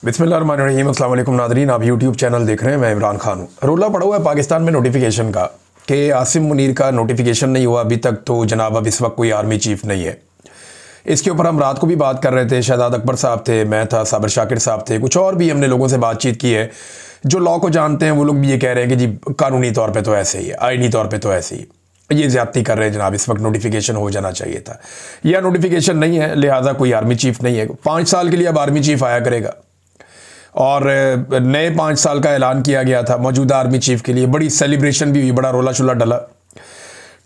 बिस्मिल्लाहिर्रहमानिर्रहीम। अस्सलाम वालेकुम नादरीन, आप यूट्यूब चैनल देख रहे हैं। मैं इमरान खान हूँ। रोला पड़ा हुआ है पाकिस्तान में नोटिफिकेशन का कि आसिम मुनीर का नोटिफिकेशन नहीं हुआ अभी तक, तो जनाब अब इस वक्त कोई आर्मी चीफ नहीं है। इसके ऊपर हम रात को भी बात कर रहे थे। शहजाद अकबर साहब थे, मैं था, साबिर शाकिर साहब थे, कुछ और भी हमने लोगों से बातचीत की है जो लॉ को जानते हैं। वो लोग भी ये कह रहे हैं कि जी कानूनी तौर पर तो ऐसे ही है, आईनी तौर पर तो ऐसे ही, ये ज्यादती कर रहे हैं जनाब। इस वक्त नोटिफिकेशन हो जाना चाहिए था, या नोटिफिकेशन नहीं है लिहाजा कोई आर्मी चीफ नहीं है। 5 साल के लिए अब आर्मी चीफ आया करेगा और नए 5 साल का ऐलान किया गया था मौजूदा आर्मी चीफ के लिए। बड़ी सेलिब्रेशन भी हुई, बड़ा रोला शुला डला।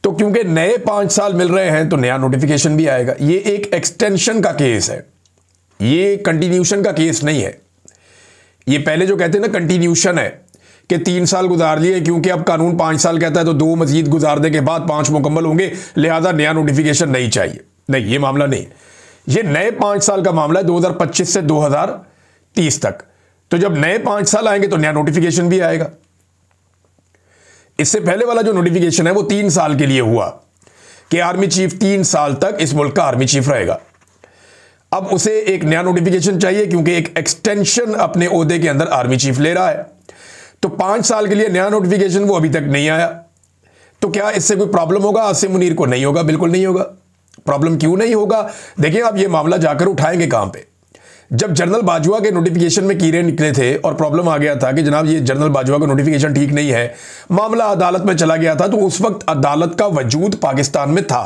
तो क्योंकि नए 5 साल मिल रहे हैं तो नया नोटिफिकेशन भी आएगा। ये एक एक्सटेंशन का केस है, ये कंटिन्यूशन का केस नहीं है। ये पहले जो कहते हैं ना कंटिन्यूशन है कि 3 साल गुजार लिए, क्योंकि अब कानून 5 साल कहता है तो 2 मजीद गुजारने के बाद 5 मुकम्मल होंगे, लिहाजा नया नोटिफिकेशन नहीं चाहिए। नहीं, ये मामला नहीं। ये नए 5 साल का मामला है, 2025 से 2030 तक। तो जब नए 5 साल आएंगे तो नया नोटिफिकेशन भी आएगा। इससे पहले वाला जो नोटिफिकेशन है वो 3 साल के लिए हुआ कि आर्मी चीफ 3 साल तक इस मुल्क का आर्मी चीफ रहेगा। अब उसे एक नया नोटिफिकेशन चाहिए क्योंकि एक एक्सटेंशन अपने ओहदे के अंदर आर्मी चीफ ले रहा है। तो 5 साल के लिए नया नोटिफिकेशन वो अभी तक नहीं आया। तो क्या इससे कोई प्रॉब्लम होगा आसिम मुनीर को? नहीं होगा, बिल्कुल नहीं होगा। प्रॉब्लम क्यों नहीं होगा? देखिए, आप ये मामला जाकर उठाएंगे कहां पे? जब जनरल बाजवा के नोटिफिकेशन में कीड़े निकले थे और प्रॉब्लम आ गया था कि जनाब ये जनरल बाजवा का नोटिफिकेशन ठीक नहीं है, मामला अदालत में चला गया था, तो उस वक्त अदालत का वजूद पाकिस्तान में था।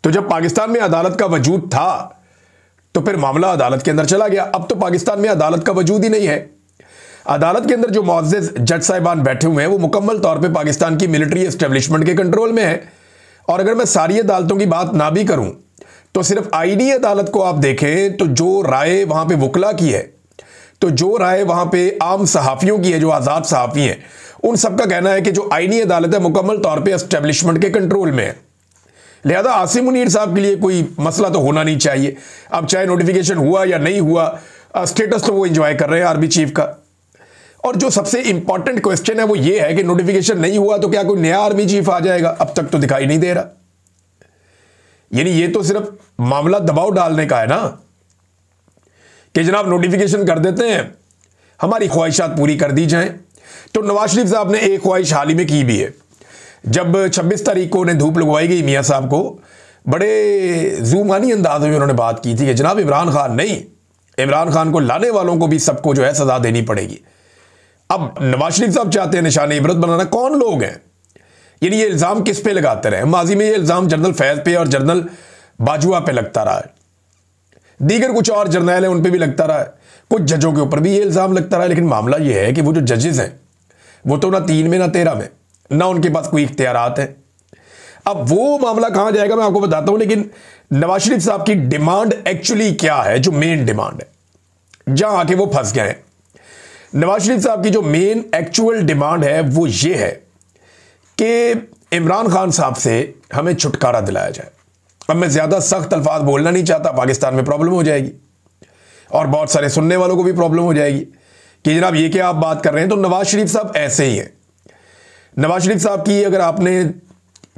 तो जब पाकिस्तान में अदालत का वजूद था तो फिर मामला अदालत के अंदर चला गया। अब तो पाकिस्तान में अदालत का वजूद ही नहीं है। अदालत के अंदर जो मुअज़्ज़िज़ जज साहिबान बैठे हुए हैं वो मुकम्मल तौर पे पाकिस्तान की मिलिट्री एस्टेब्लिशमेंट के कंट्रोल में है। और अगर मैं सारी अदालतों की बात ना भी करूं तो सिर्फ आईनी अदालत को आप देखें तो जो राय वहां पे वकला की है, तो जो राय वहां पे आम सहाफ़ियों की है, जो आज़ाद सहाफ़ी हैं, उन सबका कहना है कि जो आईनी अदालत है मुकम्मल तौर पर एस्टेब्लिशमेंट के कंट्रोल में है। लिहाजा आसिम मुनीर साहब के लिए कोई मसला तो होना नहीं चाहिए। अब चाहे नोटिफिकेशन हुआ या नहीं हुआ, स्टेटस तो वो इंजॉय कर रहे हैं आर्मी चीफ का। और जो सबसे इंपॉर्टेंट क्वेश्चन है वो ये है कि नोटिफिकेशन नहीं हुआ तो क्या कोई नया आर्मी चीफ आ जाएगा? अब तक तो दिखाई नहीं दे रहा। यानी ये तो सिर्फ मामला दबाव डालने का है ना कि जनाब नोटिफिकेशन कर देते हैं, हमारी ख्वाहिशात पूरी कर दी जाएं। तो नवाज शरीफ साहब ने एक ख्वाहिश हाल ही में की भी है। जब 26 तारीख को उन्हें धूप लगवाई गई मियाँ साहब को, बड़े ज़ूमानी अंदाज में उन्होंने बात की थी कि जनाब इमरान खान नहीं, इमरान खान को लाने वालों को भी सबको जो है सजा देनी पड़ेगी। अब नवाज शरीफ साहब चाहते हैं निशान इबरत बनाना। कौन लोग हैं? यानी ये इल्ज़ाम किस पे लगाते रहे? माजी में ये इल्ज़ाम जनरल फैज़ पे और जनरल बाजवा पे लगता रहा है, दीगर कुछ और जर्नैल हैं उन पे भी लगता रहा है, कुछ जजों के ऊपर भी ये इल्ज़ाम लगता रहा है। लेकिन मामला ये है कि वो जो जजेस हैं वो तो ना 3 में ना 13 में, ना उनके पास कोई इख्तियारात है। अब वो मामला कहां जाएगा मैं आपको बताता हूं। लेकिन नवाज शरीफ साहब की डिमांड एक्चुअली क्या है, जो मेन डिमांड है, जहां आके वो फंस गए हैं। नवाज शरीफ साहब की जो मेन एक्चुअल डिमांड है वो ये है कि इमरान खान साहब से हमें छुटकारा दिलाया जाए। अब मैं ज्यादा सख्त अल्फाज बोलना नहीं चाहता, पाकिस्तान में प्रॉब्लम हो जाएगी और बहुत सारे सुनने वालों को भी प्रॉब्लम हो जाएगी कि जनाब ये क्या आप बात कर रहे हैं। तो नवाज शरीफ साहब ऐसे ही हैं। नवाज शरीफ साहब की अगर आपने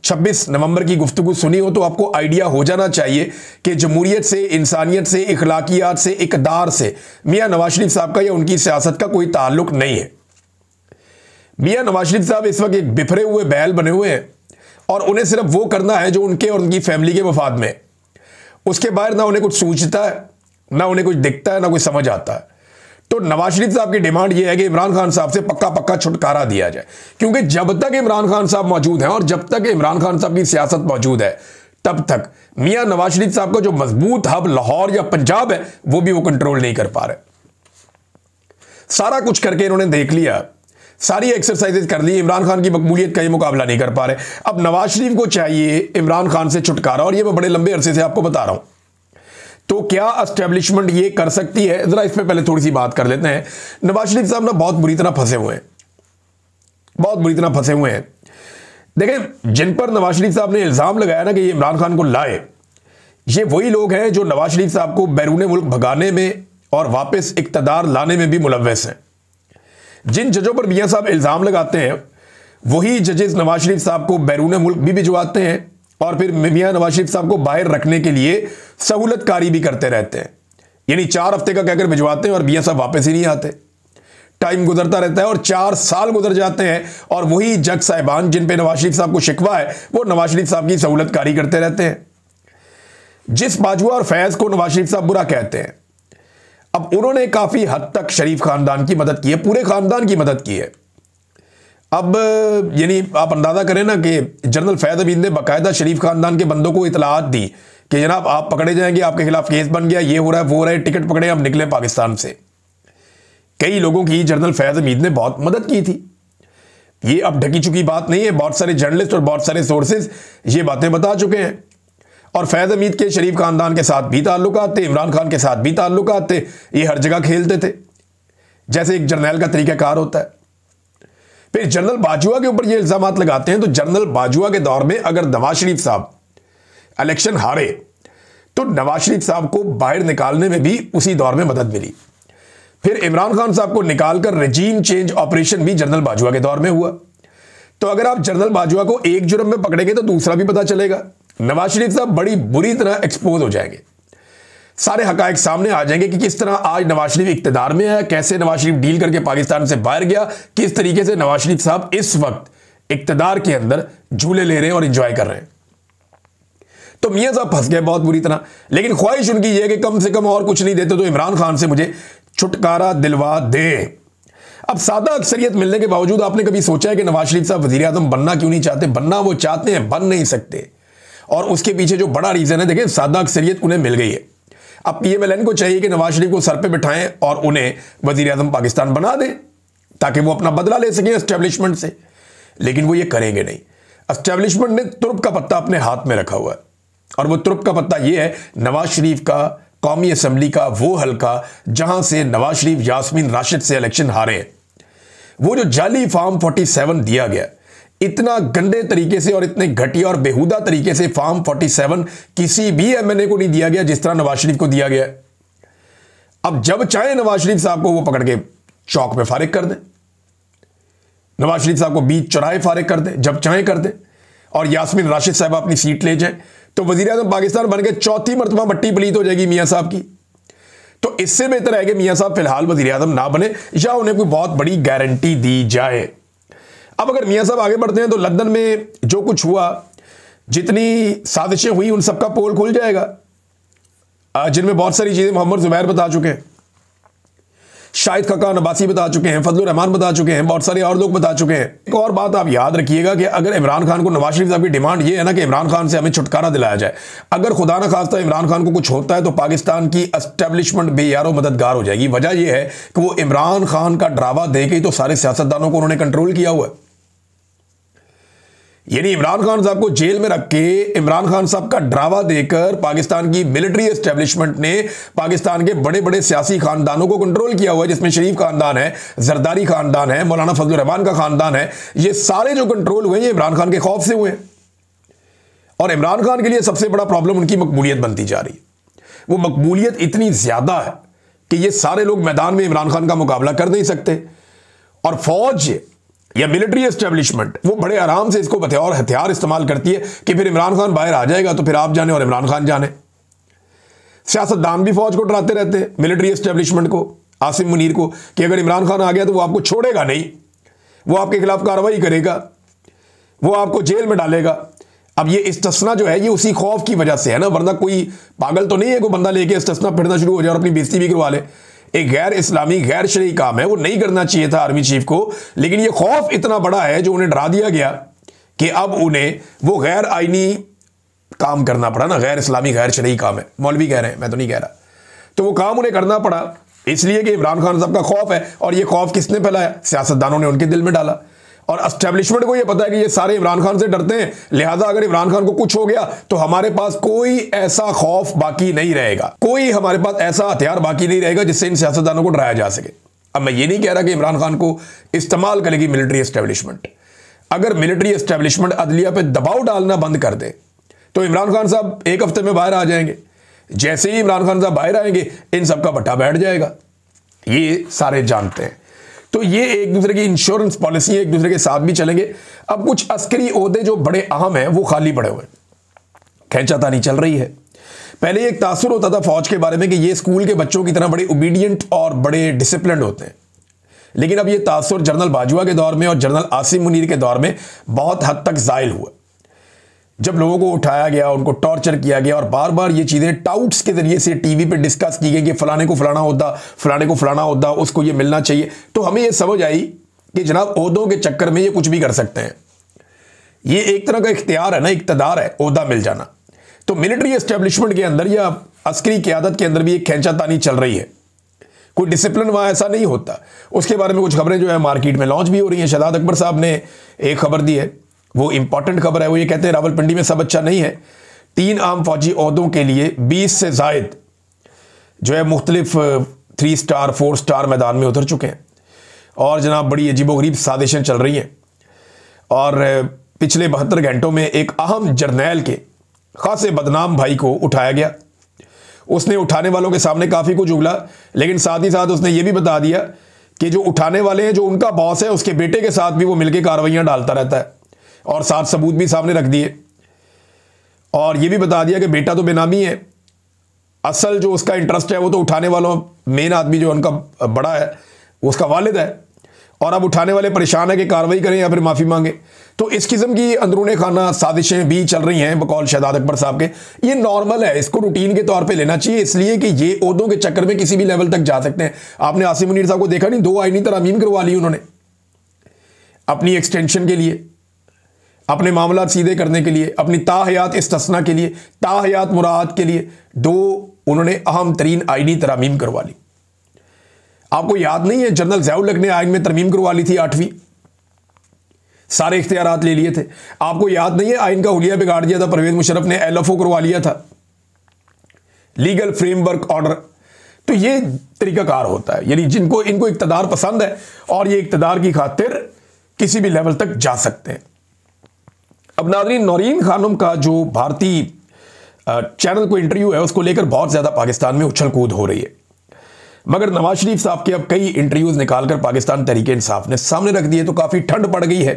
26 नवंबर की गुफ्तगू सुनी हो तो आपको आइडिया हो जाना चाहिए कि जमहूरियत से, इंसानियत से, इखलाकियात से, इकदार से मियां नवाज शरीफ साहब का या उनकी सियासत का कोई ताल्लुक नहीं है। मियां नवाज शरीफ साहब इस वक्त एक बिफरे हुए बैल बने हुए हैं और उन्हें सिर्फ वो करना है जो उनके और उनकी फैमिली के मफाद में। उसके बाहर ना उन्हें कुछ सूझता है, ना उन्हें कुछ दिखता है, ना कुछ समझ आता है। तो नवाज शरीफ साहब की डिमांड यह है कि इमरान खान साहब से पक्का पक्का छुटकारा दिया जाए, क्योंकि जब तक इमरान खान साहब मौजूद हैं और जब तक इमरान खान साहब की सियासत मौजूद है तब तक मियां नवाज शरीफ साहब का जो मजबूत हब लाहौर या पंजाब है वो भी वो कंट्रोल नहीं कर पा रहे। सारा कुछ करके इन्होंने देख लिया, सारी एक्सरसाइजेज कर ली, इमरान खान की मकबूलियत का ये मुकाबला नहीं कर पा रहे। अब नवाज शरीफ को चाहिए इमरान खान से छुटकारा, और ये मैं बड़े लंबे अरसे से आपको बता रहा हूं। तो क्या एस्टेब्लिशमेंट ये कर सकती है? जरा इस पे पहले थोड़ी सी बात कर लेते हैं। नवाज शरीफ साहब ना बहुत बुरी तरह फंसे हुए हैं, बहुत बुरी तरह फंसे हुए हैं। देखें, जिन पर नवाज शरीफ साहब ने इल्जाम लगाया ना कि ये इमरान खान को लाए, ये वही लोग हैं जो नवाज शरीफ साहब को बैरून मुल्क भगाने में और वापस इक्तदार लाने में भी मुलव्वस हैं। जिन जजों पर मियां साहब इल्जाम लगाते हैं वही जजेस नवाज शरीफ साहब को बैरून मुल्क भी भिजवाते हैं और फिर मियां नवाज शरीफ साहब को बाहर रखने के लिए सहूलतकारी भी करते रहते हैं। यानी 4 हफ्ते का कहकर भिजवाते हैं और मियां साहब वापस ही नहीं आते। टाइम गुजरता रहता है और 4 साल गुजर जाते हैं और वही जज साहिबान जिन पे नवाज शरीफ साहब को शिकवा है वो नवाज शरीफ साहब की सहूलतकारी करते रहते हैं। जिस बाजवा और फैज को नवाज शरीफ साहब बुरा कहते हैं, अब उन्होंने काफी हद तक शरीफ खानदान की मदद की है, पूरे खानदान की मदद की है। अब यानी आप अंदाजा करें ना कि जनरल फैज हमीद ने बाकायदा शरीफ खानदान के बंदों को इतलात दी कि जनाब आप पकड़े जाएंगे, आपके खिलाफ केस बन गया, ये हो रहा है, वो हो रहा है, टिकट पकड़े, आप निकले पाकिस्तान से। कई लोगों की जनरल फैज हमीद ने बहुत मदद की थी। ये अब ढकी चुकी बात नहीं है, बहुत सारे जर्नलिस्ट और बहुत सारे सोर्सेज ये बातें बता चुके हैं। और फैज हमीद के शरीफ खानदान के साथ भी ताल्लुकात थे, इमरान खान के साथ भी ताल्लुकात थे, ये हर जगह खेलते थे जैसे एक जर्नैल का तरीकाकार होता है। फिर जनरल बाजवा के ऊपर ये इल्जाम लगाते हैं, तो जनरल बाजवा के दौर में अगर नवाज शरीफ साहब इलेक्शन हारे तो नवाज शरीफ साहब को बाहर निकालने में भी उसी दौर में मदद मिली। फिर इमरान खान साहब को निकालकर रेजीम चेंज ऑपरेशन भी जनरल बाजवा के दौर में हुआ। तो अगर आप जनरल बाजवा को एक जुर्म में पकड़ेंगे तो दूसरा भी पता चलेगा। नवाज शरीफ साहब बड़ी बुरी तरह एक्सपोज हो जाएंगे, सारे हकायक सामने आ जाएंगे कि किस तरह आज नवाज शरीफ इक्तदार में है, कैसे नवाज शरीफ डील करके पाकिस्तान से बाहर गया, किस तरीके से नवाज शरीफ साहब इस वक्त इक्तदार के अंदर झूले ले रहे हैं और इंजॉय कर रहे हैं। तो मियां साहब फंस गए बहुत बुरी तरह। लेकिन ख्वाहिश उनकी यह कि कम से कम और कुछ नहीं देते तो इमरान खान से मुझे छुटकारा दिलवा दे। अब सादा अक्सरियत मिलने के बावजूद आपने कभी सोचा है कि नवाज शरीफ साहब वजीर आजम बनना क्यों नहीं चाहते? बनना वो चाहते हैं, बन नहीं सकते। और उसके पीछे जो बड़ा रीजन है, देखिए सादा अक्सरियत उन्हें मिल गई है। अब PMLN को चाहिए कि नवाज शरीफ को सर पे बिठाएं और उन्हें वजीर आजम पाकिस्तान बना दें ताकि वो अपना बदला ले सकें एस्टेब्लिशमेंट से। लेकिन वो ये करेंगे नहीं। एस्टेब्लिशमेंट ने तुर्क का पत्ता अपने हाथ में रखा हुआ है और वो तुर्क का पत्ता ये है नवाज शरीफ का कौमी असम्बली का वो हल्का जहां से नवाज शरीफ यास्मीन राशिद से इलेक्शन हारे हैं। वो जो जाली फॉर्म 47 दिया गया, इतना गंदे तरीके से और इतने घटिया और बेहुदा तरीके से फॉर्म 47 किसी भी MNA को नहीं दिया गया जिस तरह नवाज शरीफ को दिया गया। अब जब चाहे नवाज शरीफ साहब को वो पकड़ के चौक पे फारिग कर दें, नवाज शरीफ साहब को बीच चौराहे फारिग कर दें, जब चाहे कर दें, और यास्मीन राशिद साहब अपनी सीट ले जाएं, तो वजीर आजम पाकिस्तान बन के चौथी मरतबा मट्टी पलीत हो जाएगी मियां साहब की। तो इससे बेहतर है कि मियां साहब फिलहाल वजीर आजम ना बने या उन्हें कोई बहुत बड़ी गारंटी दी जाए। अब अगर मियां साहब आगे बढ़ते हैं तो लंदन में जो कुछ हुआ, जितनी साजिशें हुई, उन सबका पोल खुल जाएगा, जिनमें बहुत सारी चीजें मोहम्मद जुबैर बता चुके हैं, शाहिद खकान अब्बासी बता चुके हैं, फजलुर रहमान बता चुके हैं, बहुत सारे और लोग बता चुके हैं। एक और बात आप याद रखिएगा कि अगर इमरान खान को, नवाज शरीफ साहब की डिमांड ये है ना कि इमरान खान से हमें छुटकारा दिलाया जाए, अगर खुदा ना खास्ता इमरान खान को कुछ होता है तो पाकिस्तान की एस्टेब्लिशमेंट बेयारो मददगार हो जाएगी। वजह यह है कि वो इमरान खान का ड्रावा दे के ही तो सारे सियासतदानों को उन्होंने कंट्रोल किया हुआ है। यानी इमरान खान साहब को जेल में रख के इमरान खान साहब का ड्रावा देकर पाकिस्तान की मिलिट्री एस्टेब्लिशमेंट ने पाकिस्तान के बड़े बड़े सियासी खानदानों को कंट्रोल किया हुआ है, जिसमें शरीफ खानदान है, जरदारी खानदान है, मौलाना फजलुर रहमान का खानदान है। ये सारे जो कंट्रोल हुए ये इमरान खान के खौफ से हुए। और इमरान खान के लिए सबसे बड़ा प्रॉब्लम उनकी मकबूलियत बनती जा रही है। वो मकबूलियत इतनी ज्यादा है कि ये सारे लोग मैदान में इमरान खान का मुकाबला कर नहीं सकते। और फौज या मिलिट्री एस्टेब्लिशमेंट वो बड़े आराम से इसको बतौर हथियार इस्तेमाल करती है कि फिर इमरान खान बाहर आ जाएगा तो फिर आप जाने और इमरान खान जाने। सियासतदान भी फौज को डराते रहते हैं, मिलिट्री एस्टेब्लिशमेंट को, आसिम मुनीर को, कि अगर इमरान खान आ गया तो वो आपको छोड़ेगा नहीं, वो आपके खिलाफ कार्रवाई करेगा, वो आपको जेल में डालेगा। अब ये इस्तिस्ना जो है ये उसी खौफ की वजह से है ना, वरना कोई पागल तो नहीं है कोई बंदा लेके इस्तिस्ना फिरना शुरू हो जाए और अपनी बेइज्जती भी करवा ले। एक गैर इस्लामी गैर शरई काम है, वो नहीं करना चाहिए था आर्मी चीफ को, लेकिन ये खौफ इतना बड़ा है जो उन्हें डरा दिया गया कि अब उन्हें वो गैर आईनी काम करना पड़ा ना, गैर इस्लामी गैर शरई काम है, मौलवी कह रहे हैं, मैं तो नहीं कह रहा। तो वो काम उन्हें करना पड़ा इसलिए कि इमरान खान साहब का खौफ है। और ये खौफ किसने फैलाया? सियासतदानों ने उनके दिल में डाला। और एस्टेब्लिशमेंट को ये पता है कि ये सारे इमरान खान से डरते हैं, लिहाजा अगर इमरान खान को कुछ हो गया तो हमारे पास कोई ऐसा खौफ बाकी नहीं रहेगा, कोई हमारे पास ऐसा हथियार बाकी नहीं रहेगा जिससे इन सियासतदानों को डराया जा सके। अब मैं ये नहीं कह रहा कि इमरान खान को इस्तेमाल करेगी मिलिट्री एस्टेब्लिशमेंट। अगर मिलिट्री एस्टेब्लिशमेंट अदलिया पे दबाव डालना बंद कर दे तो इमरान खान साहब एक हफ्ते में बाहर आ जाएंगे। जैसे ही इमरान खान साहब बाहर आएंगे इन सबका भट्टा बैठ जाएगा, ये सारे जानते हैं। तो ये एक दूसरे की इंश्योरेंस पॉलिसी है, एक दूसरे के साथ भी चलेंगे। अब कुछ अस्करी ओहदे जो बड़े अहम हैं वो खाली पड़े हुए, खैंचातानी चल रही है। पहले एक तासुर होता था फौज के बारे में कि ये स्कूल के बच्चों की तरह बड़े ओबीडियंट और बड़े डिसिप्लिन्ड होते हैं, लेकिन अब ये तासुर जनरल बाजवा के दौर में और जनरल आसिम मुनीर के दौर में बहुत हद तक ज़ायल हुआ। जब लोगों को उठाया गया, उनको टॉर्चर किया गया और बार बार ये चीज़ें टाउट्स के ज़रिए से टीवी पे डिस्कस की गई कि फलाने को फलाना होता, फलाने को फलाना होता, उसको ये मिलना चाहिए, तो हमें ये समझ आई कि जनाब ओहदों के चक्कर में ये कुछ भी कर सकते हैं। ये एक तरह का इख्तियार है ना, इक़्तिदार है, ओहदा मिल जाना। तो मिलिट्री एस्टेब्लिशमेंट के अंदर या अस्करी क़यादत के अंदर भी एक खींचातानी चल रही है, कोई डिसिप्लिन वहाँ ऐसा नहीं होता। उसके बारे में कुछ खबरें जो है मार्केट में लॉन्च भी हो रही हैं। शहजाद अकबर साहब ने एक खबर दी है, वो इंपॉर्टेंट खबर है। वो ये कहते हैं रावलपिंडी में सब अच्छा नहीं है, 3 आम फौजी ओहदों के लिए 20 से ज़ायद जो है मुख्तलिफ 3 स्टार 4 स्टार मैदान में उतर चुके हैं और जनाब बड़ी अजीबोगरीब साजिशें चल रही हैं। और पिछले 72 घंटों में एक अहम जर्नैल के खासे बदनाम भाई को उठाया गया। उसने उठाने वालों के सामने काफ़ी कुछ उगला, लेकिन साथ ही साथ उसने ये भी बता दिया कि जो उठाने वाले हैं, जो उनका बॉस है, उसके बेटे के साथ भी वो मिलकर कार्रवाइयाँ डालता रहता है और साथ सबूत भी सामने रख दिए। और ये भी बता दिया कि बेटा तो बेनामी है, असल जो उसका इंटरेस्ट है वो तो उठाने वालों, मेन आदमी जो उनका बड़ा है वो उसका वालिद है, और अब उठाने वाले परेशान है कि कार्रवाई करें या फिर माफ़ी मांगे। तो इस किस्म की अंदरूने खाना साजिशें भी चल रही हैं बकौल शहजाद अकबर साहब के। ये नॉर्मल है, इसको रूटीन के तौर पे लेना चाहिए, इसलिए कि ये ओहदों के चक्कर में किसी भी लेवल तक जा सकते हैं। आपने आसिम मुनीर साहब को देखा नहीं, 2 आईनी तरमीम करवा ली उन्होंने अपनी एक्सटेंशन के लिए, अपने मामला सीधे करने के लिए, अपनी ताहयात इस्तिस्ना के लिए, ताहयात मुराद के लिए 2 उन्होंने अहम तरीन आईनी तरमीम करवा ली। आपको याद नहीं है जनरल ज़िया-उल-हक ने आइन में तरमीम करवा ली थी 8वीं, सारे इख्तियारात ले लिए थे। आपको याद नहीं है आइन का हुलिया बिगाड़ दिया था परवेज मुशर्रफ ने, LFO करवा लिया था, लीगल फ्रेमवर्क ऑर्डर। तो ये तरीकाकार होता है, यानी जिनको इनको इक़्तिदार पसंद है और ये इक़्तिदार की खातिर किसी भी लेवल तक जा सकते हैं। अब नाज़रीन, नौरीन खानम का जो भारतीय चैनल को इंटरव्यू है उसको लेकर बहुत ज़्यादा पाकिस्तान में उछल कूद हो रही है, मगर नवाज शरीफ साहब के अब कई इंटरव्यूज़ निकालकर पाकिस्तान तहरीक इंसाफ ने सामने रख दिए तो काफ़ी ठंड पड़ गई है।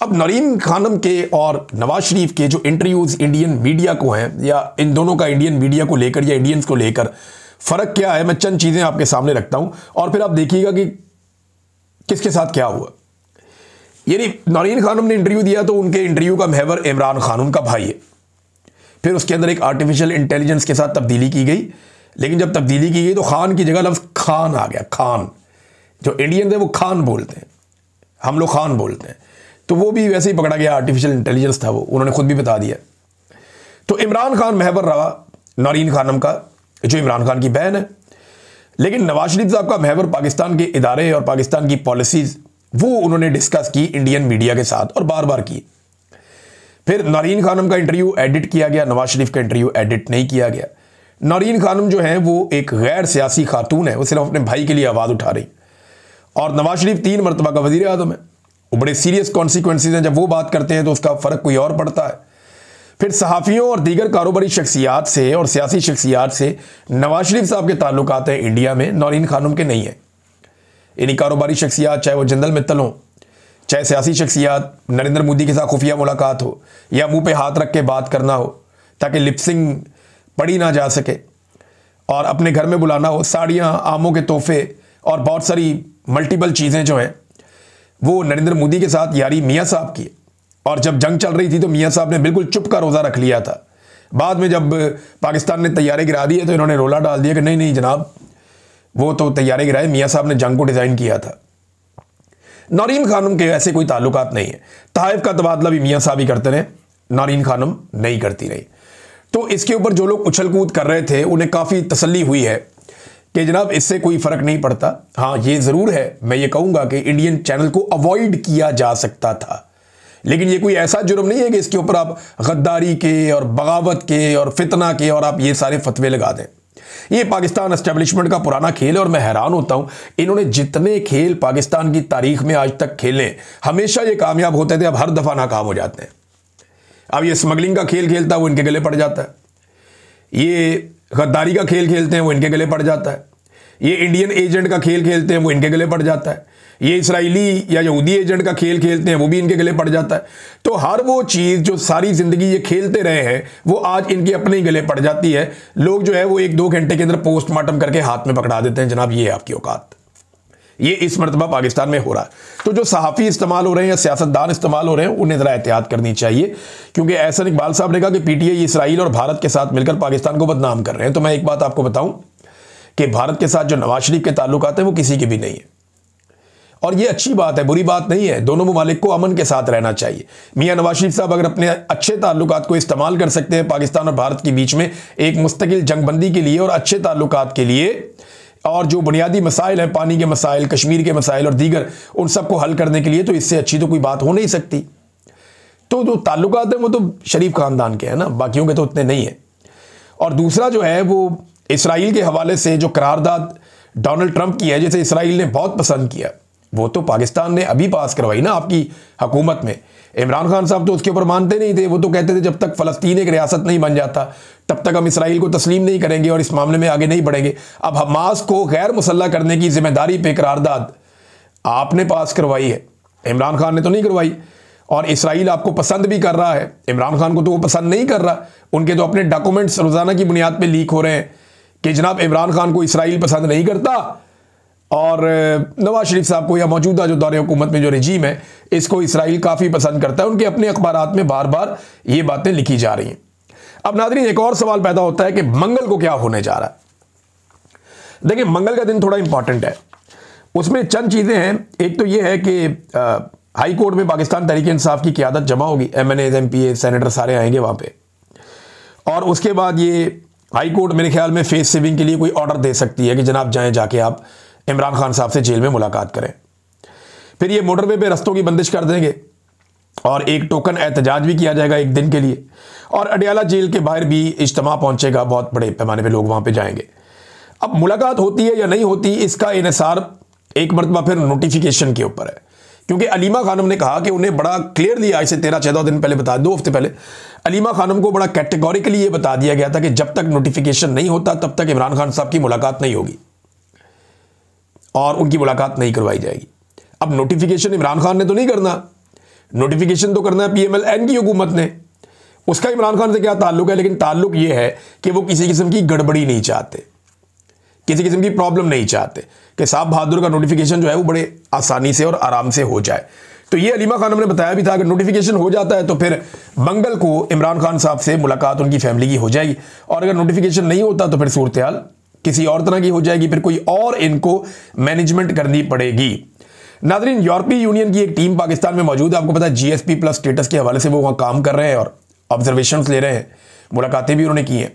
अब नौरीन खानम के और नवाज शरीफ के जो इंटरव्यूज़ इंडियन मीडिया को हैं, या इन दोनों का इंडियन मीडिया को लेकर या इंडियंस को लेकर फ़र्क क्या है, मैं चंद चीज़ें आपके सामने रखता हूँ और फिर आप देखिएगा कि किसके साथ क्या हुआ। यानी नौरीन खानम ने इंटरव्यू दिया तो उनके इंटरव्यू का महवर इमरान खान उनका भाई है। फिर उसके अंदर एक आर्टिफिशियल इंटेलिजेंस के साथ तब्दीली की गई, लेकिन जब तब्दीली की गई तो खान की जगह लफ्ज़ खान आ गया। खान, जो इंडियन है वो खान बोलते हैं, हम लोग खान बोलते हैं, तो वो भी वैसे ही पकड़ा गया, आर्टिफिशियल इंटेलिजेंस था वो, उन्होंने खुद भी बता दिया। तो इमरान खान महवर रहा नौरीन खानम का, जो इमरान खान की बहन है। लेकिन नवाज शरीफ साहब का महवर पाकिस्तान के इदारे और पाकिस्तान की पॉलिसीज़ वो उन्होंने डिस्कस की इंडियन मीडिया के साथ और बार बार की। फिर नौरीन खानम का इंटरव्यू एडिट किया गया, नवाज शरीफ का इंटरव्यू एडिट नहीं किया गया। नौरीन खानम जो है वो एक गैर सियासी खातून है, वो सिर्फ अपने भाई के लिए आवाज़ उठा रही, और नवाज शरीफ 3 मरतबा का वज़ीर आज़म है। वो बड़े सीरियस कॉन्सिक्वेंसेज हैं, जब वो बात करते हैं तो उसका फ़र्क कोई और पड़ता है। फिर सहाफ़ियों और दीगर कारोबारी शख्सियात से और सियासी शख्सियात से नवाज शरीफ साहब के ताल्लुकात हैं इंडिया में, नौरीन खानम के नहीं है। यानी कारोबारी शख्सियात, चाहे वो जनरल मित्तल हों, चाहे सियासी शख्सियात, नरेंद्र मोदी के साथ खुफिया मुलाकात हो या मुंह पे हाथ रख के बात करना हो ताकि लिपसिंग पढ़ी ना जा सके, और अपने घर में बुलाना हो, साड़ियाँ, आमों के तोहफे और बहुत सारी मल्टीपल चीज़ें जो हैं वो नरेंद्र मोदी के साथ यारी मियाँ साहब की। और जब जंग चल रही थी तो मियाँ साहब ने बिल्कुल चुप का रोज़ा रख लिया था। बाद में जब पाकिस्तान ने तैयारे गिरा दिए तो इन्होंने रोला डाल दिया कि नहीं नहीं जनाब, वो तो तैयारे गिराए, मियाँ साहब ने जंग को डिज़ाइन किया था। नौरीन खानम के ऐसे कोई ताल्लुकात नहीं है। तहाइफ का तबादला भी मियाँ साहब ही करते रहे, नौरीन खानम नहीं करती रही। तो इसके ऊपर जो लोग उछल कूद कर रहे थे उन्हें काफ़ी तसल्ली हुई है कि जनाब इससे कोई फ़र्क नहीं पड़ता। हाँ, ये ज़रूर है, मैं ये कहूँगा कि इंडियन चैनल को अवॉइड किया जा सकता था, लेकिन ये कोई ऐसा जुर्म नहीं है कि इसके ऊपर आप गद्दारी के और बगावत के और फितना के और आप ये सारे फतवे लगा दें। ये पाकिस्तान एस्टेब्लिशमेंट का पुराना खेल है और मैं हैरान होता हूँ, इन्होंने जितने खेल पाकिस्तान की तारीख में आज तक खेले हमेशा ये कामयाब होते थे, अब हर दफ़ा नाकाम हो जाते हैं। अब ये स्मगलिंग का खेल खेलता है वो इनके गले पड़ जाता है, ये गद्दारी का खेल खेलते हैं वो इनके गले पड़ जाता है, ये इंडियन एजेंट का खेल खेलते हैं, वो इनके गले पड़ जाता है। ये इसराइली या यहूदी एजेंट का खेल खेलते हैं, वो भी इनके गले पड़ जाता है। तो हर वो चीज़ जो सारी ज़िंदगी ये खेलते रहे हैं, वो आज इनके अपने ही गले पड़ जाती है। लोग जो है वो 1-2 घंटे के अंदर पोस्टमार्टम करके हाथ में पकड़ा देते हैं, जनाब ये है आपकी औकात। ये इस मरतबा पाकिस्तान में हो रहा है। तो जो सहाफ़ी इस्तेमाल हो रहे हैं या सियासतदान इस्तेमाल हो रहे हैं, उन्हें ज़रा एहतियात करनी चाहिए, क्योंकि एहसन इकबाल साहब ने कहा कि पीटीआई इसराइल और भारत के साथ मिलकर पाकिस्तान को बदनाम कर रहे हैं। तो मैं एक बात आपको बताऊं कि भारत के साथ जो नवाज शरीफ के ताल्लुकात हैं वो किसी के भी नहीं है, और ये अच्छी बात है, बुरी बात नहीं है। दोनों ममालिक को अमन के साथ रहना चाहिए। मियाँ नवाज शरीफ साहब अगर अपने अच्छे ताल्लुकात को इस्तेमाल कर सकते हैं पाकिस्तान और भारत के बीच में एक मुस्तकिल जंगबंदी के लिए और अच्छे ताल्लुकात के लिए, और जो बुनियादी मसाइल हैं, पानी के मसाइल, कश्मीर के मसाइल और दीगर, उन सबको हल करने के लिए, तो इससे अच्छी तो कोई बात हो नहीं सकती। तो जो ताल्लुकात हैं वो तो शरीफ खानदान के हैं ना, बाकियों के तो उतने नहीं है। और दूसरा जो है वो इसराइल के हवाले से जो करारदाद डोनाल्ड ट्रंप की है, जिसे इसराइल ने बहुत पसंद किया, वो तो पाकिस्तान ने अभी पास करवाई ना आपकी हुकूमत में। इमरान खान साहब तो उसके ऊपर मानते नहीं थे, वो तो कहते थे जब तक फ़लस्तीन एक रियासत नहीं बन जाता तब तक हम इसराइल को तस्लीम नहीं करेंगे और इस मामले में आगे नहीं बढ़ेंगे। अब हमास को गैर मुसल्लह करने की जिम्मेदारी पे करारदाद आपने पास करवाई है, इमरान खान ने तो नहीं करवाई। और इसराइल आपको पसंद भी कर रहा है, इमरान खान को तो वो पसंद नहीं कर रहा। उनके तो अपने डॉक्यूमेंट्स रोज़ाना की बुनियाद पर लीक हो रहे हैं कि जनाब इमरान खान को इसराइल पसंद नहीं करता, और नवाज शरीफ साहब को या मौजूदा जो दौरे हुकूमत में जो रजीम है इसको इसराइल काफ़ी पसंद करता है। उनके अपने अखबारात में बार बार ये बातें लिखी जा रही हैं। अब नाज़रीन, एक और सवाल पैदा होता है कि मंगल को क्या होने जा रहा है। देखिए, मंगल का दिन थोड़ा इंपॉर्टेंट है, उसमें चंद चीज़ें हैं। एक तो ये है कि हाई कोर्ट में पाकिस्तान तहरीक इंसाफ की क़यादत जमा होगी, MNAs MPA सेनेटर सारे आएंगे वहाँ पे, और उसके बाद ये हाई कोर्ट मेरे ख्याल में फेस सेविंग के लिए कोई ऑर्डर दे सकती है कि जनाब जाएँ, जाके आप इमरान खान साहब से जेल में मुलाकात करें। फिर ये मोटरवे पे रस्तों की बंदिश कर देंगे और एक टोकन एहतजाज भी किया जाएगा एक दिन के लिए, और अडियाला जेल के बाहर भी इज्तिमा पहुंचेगा, बहुत बड़े पैमाने पे लोग वहां पे जाएंगे। अब मुलाकात होती है या नहीं होती, इसका इन्हिसार एक मरतबा फिर नोटिफिकेशन के ऊपर है, क्योंकि अलीमा खानम ने कहा कि उन्हें बड़ा क्लियरली आज से 13-14 दिन पहले 2 हफ्ते पहले अलीमा खानम को बड़ा कैटेगोरिकली ये बता दिया गया था कि जब तक नोटिफिकेशन नहीं होता तब तक इमरान खान साहब की मुलाकात नहीं होगी और उनकी मुलाकात नहीं करवाई जाएगी। अब नोटिफिकेशन इमरान खान ने तो नहीं करना, नोटिफिकेशन तो करना है PMLN की हुकूमत ने। उसका इमरान खान से क्या ताल्लुक है, लेकिन ताल्लुक ये है कि वो किसी किस्म की गड़बड़ी नहीं चाहते, किसी किस्म की प्रॉब्लम नहीं चाहते कि साहब बहादुर का नोटिफिकेशन जो है वो बड़े आसानी से और आराम से हो जाए। तो ये अलीमा खानम ने बताया भी था कि नोटिफिकेशन हो जाता है तो फिर मंगल को इमरान खान साहब से मुलाकात उनकी फैमिली की हो जाएगी, और अगर नोटिफिकेशन नहीं होता तो फिर सूरत हाल किसी और तरह की हो जाएगी, फिर कोई और इनको मैनेजमेंट करनी पड़ेगी। नाज़रीन, यूरोपीय यूनियन की एक टीम पाकिस्तान में मौजूद है, आपको पता है GSP+ स्टेटस के हवाले से वो वहाँ काम कर रहे हैं और ऑब्जर्वेशंस ले रहे हैं, मुलाकातें भी उन्होंने की हैं।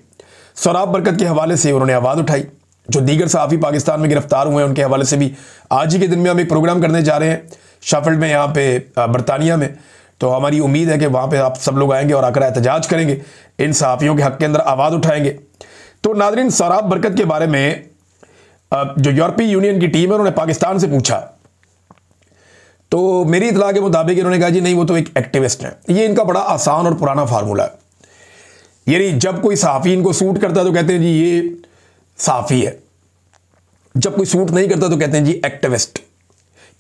सोराब बरकत के हवाले से उन्होंने आवाज़ उठाई, जो दीगर सहाफ़ी पाकिस्तान में गिरफ्तार हुए हैं उनके हवाले से भी आज ही के दिन में हम एक प्रोग्राम करने जा रहे हैं शाफिल्ड में, यहाँ पे बरतानिया में। तो हमारी उम्मीद है कि वहाँ पर आप सब लोग आएंगे और आकर एहतजाज करेंगे, इन सहाफ़ियों के हक़ के अंदर आवाज़ उठाएंगे। तो नाज़रीन, सोराब बरकत के बारे में जो यूरोपीय यूनियन की टीम है उन्होंने पाकिस्तान से पूछा, तो मेरी इतला के मुताबिक इन्होंने कहा जी नहीं, वो तो एक एक्टिविस्ट है। ये इनका बड़ा आसान और पुराना फार्मूला है, यानी जब कोई सहाफ़ी इनको सूट करता है तो कहते हैं जी ये सहाफ़ी है, जब कोई सूट नहीं करता तो कहते हैं जी एक्टिविस्ट।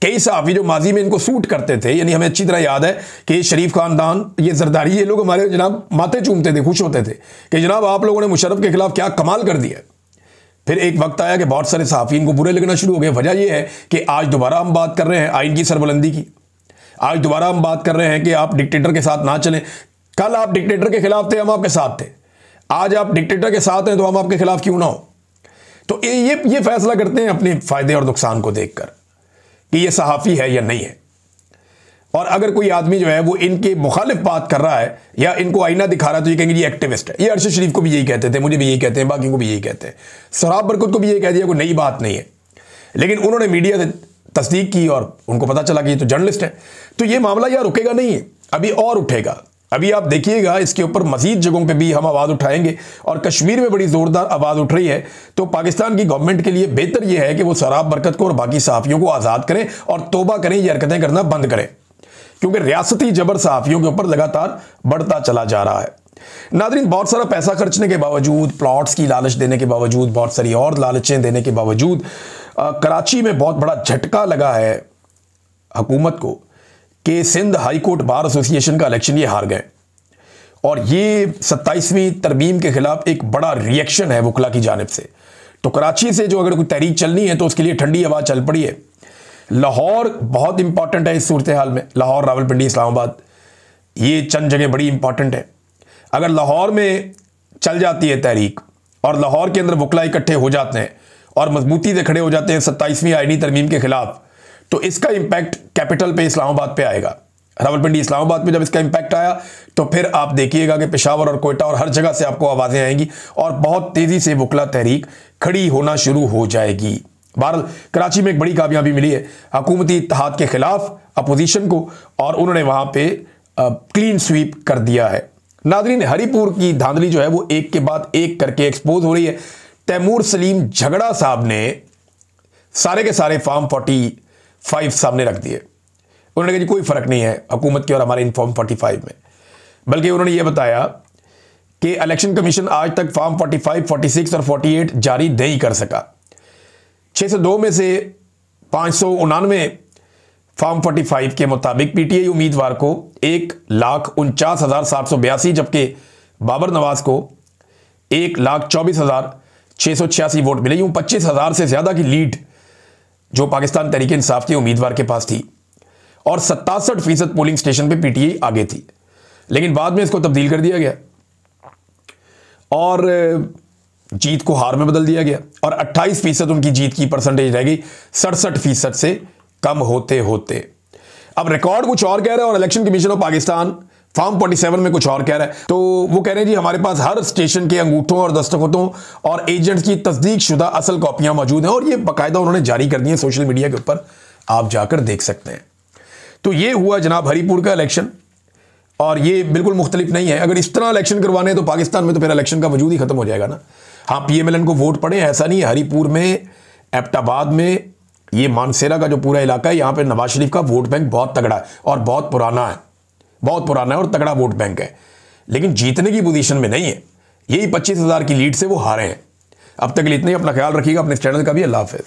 कई सहाफ़ी जो माजी में इनको सूट करते थे, यानी हमें अच्छी तरह याद है कि शरीफ खानदान, ये जरदारी, ये लोग हमारे जनाब माथे चूमते थे, खुश होते थे कि जनाब आप लोगों ने मुशर्रफ के खिलाफ क्या कमाल कर दिया। फिर एक वक्त आया कि बहुत सारे सहाफ़ी इनको बुरे लगना शुरू हो गए। वजह यह है कि आज दोबारा हम बात कर रहे हैं आइन की सरबुलंदी की, आज दोबारा हम बात कर रहे हैं कि आप डिक्टेटर के साथ ना चलें। कल आप डिक्टेटर के खिलाफ थे, हम आपके साथ थे, आज आप डिक्टेटर के साथ हैं तो हम आपके खिलाफ क्यों ना हो। तो ये फैसला करते हैं अपने फ़ायदे और नुकसान को देखकर कि ये सहाफ़ी है या नहीं है। और अगर कोई आदमी जो है वो इनके मुखालिफ बात कर रहा है या इनको आईना दिखा रहा है तो ये कहेंगे ये एक्टिविस्ट है। ये अरशद शरीफ को भी यही कहते थे, मुझे भी यही कहते हैं, बाकियों को भी यही कहते हैं, सोराब बरकत को भी यही कह दिया, कोई नई बात नहीं है। लेकिन उन्होंने मीडिया से तस्दीक की और उनको पता चला कि ये तो जर्नलिस्ट है। तो ये मामला यार रुकेगा नहीं है, अभी और उठेगा। अभी आप देखिएगा इसके ऊपर मजीद जगहों पे भी हम आवाज़ उठाएंगे, और कश्मीर में बड़ी ज़ोरदार आवाज़ उठ रही है। तो पाकिस्तान की गवर्नमेंट के लिए बेहतर यह है कि वो सोराब बरकत को और बाकी सहाफ़ियों को आज़ाद करें और तौबा करें, ये हरकतें करना बंद करें, क्योंकि रियासती जबर सहाफ़ियों के ऊपर लगातार बढ़ता चला जा रहा है। नादरीन, बहुत सारा पैसा खर्चने के बावजूद, प्लॉट्स की लालच देने के बावजूद, बहुत सारी और लालचें देने के बावजूद कराची में बहुत बड़ा झटका लगा है हुकूमत को कि Sindh high court bar association का इलेक्शन ये हार गए। और ये 27वीं तरमीम के खिलाफ एक बड़ा रिएक्शन है वकला की जानिब से। तो कराची से जो अगर कोई तहरीक चलनी है तो उसके लिए ठंडी हवा चल पड़ी है। लाहौर बहुत इंपॉर्टेंट है इस सूरत हाल में, लाहौर, रावलपिंडी, इस्लामाबाद, ये चंद जगह बड़ी इंपॉर्टेंट है। अगर लाहौर में चल जाती है तहरीक और लाहौर के अंदर वकला इकट्ठे हो जाते हैं और मजबूती से खड़े हो जाते हैं 27वीं आईनी तरमीम के खिलाफ, तो इसका इंपैक्ट कैपिटल पे, इस्लामाबाद पे आएगा। रावलपिंडी, इस्लामाबाद में जब इसका इंपैक्ट आया तो फिर आप देखिएगा कि पेशावर और कोयटा और हर जगह से आपको आवाज़ें आएंगी और बहुत तेज़ी से वकला तहरीक खड़ी होना शुरू हो जाएगी। बहरहाल कराची में एक बड़ी कामयाबी मिली है हुकूमती इत्तेहाद के खिलाफ अपोजिशन को, और उन्होंने वहाँ पे क्लीन स्वीप कर दिया है। नादरीन, हरीपुर की धांधली जो है वो एक के बाद एक करके एक्सपोज हो रही है। तैमूर सलीम झगड़ा साहब ने सारे के सारे फॉर्म 45 सामने रख दिए। उन्होंने कहा जी कोई फ़र्क नहीं है हुकूमत के और हमारे इन फॉर्म 45 में, बल्कि उन्होंने ये बताया कि इलेक्शन कमीशन आज तक फॉर्म 45, 46 और 48 जारी नहीं कर सका। 602 में से 599 फॉर्म 45 के मुताबिक पीटीआई उम्मीदवार को 1,49,782, जबकि बाबर नवाज को 1,24,686 वोट मिले। यूं 25,000 से ज़्यादा की लीड जो पाकिस्तान तहरीक इंसाफ के उम्मीदवार के पास थी, और 67% पोलिंग स्टेशन पे पीटीआई आगे थी। लेकिन बाद में इसको तब्दील कर दिया गया और जीत को हार में बदल दिया गया, और 28% उनकी जीत की परसेंटेज रह गई 67% से कम होते होते। अब रिकॉर्ड कुछ और कह रहा है और election commission of Pakistan form 47 में कुछ और कह रहा है। तो वो कह रहे हैं जी हमारे पास हर स्टेशन के अंगूठों और दस्तखतों और एजेंट्स की तस्दीक शुदा असल कॉपियां मौजूद हैं, और ये बाकायदा उन्होंने जारी कर दी है सोशल मीडिया के ऊपर, आप जाकर देख सकते हैं। तो ये हुआ जनाब हरीपुर का इलेक्शन, और ये बिल्कुल मुख्तलिफ नहीं है। अगर इस तरह इलेक्शन करवाने हैं तो पाकिस्तान में तो फिर इलेक्शन का वजूद ही खत्म हो जाएगा ना। हाँ, पीएमएलएन को वोट पड़े, ऐसा नहीं है। हरीपुर में, एबटाबाद में, ये मानसेरा का जो पूरा इलाका है, यहाँ पे नवाज शरीफ का वोट बैंक बहुत तगड़ा है और बहुत पुराना है, बहुत पुराना है और तगड़ा वोट बैंक है, लेकिन जीतने की पोजीशन में नहीं है। यही 25,000 की लीड से वो हारे हैं। अब तक के लिए इतना ही। अपना ख्याल रखिएगा, अपने चैनल का भी। अल्लाह हाफिज़।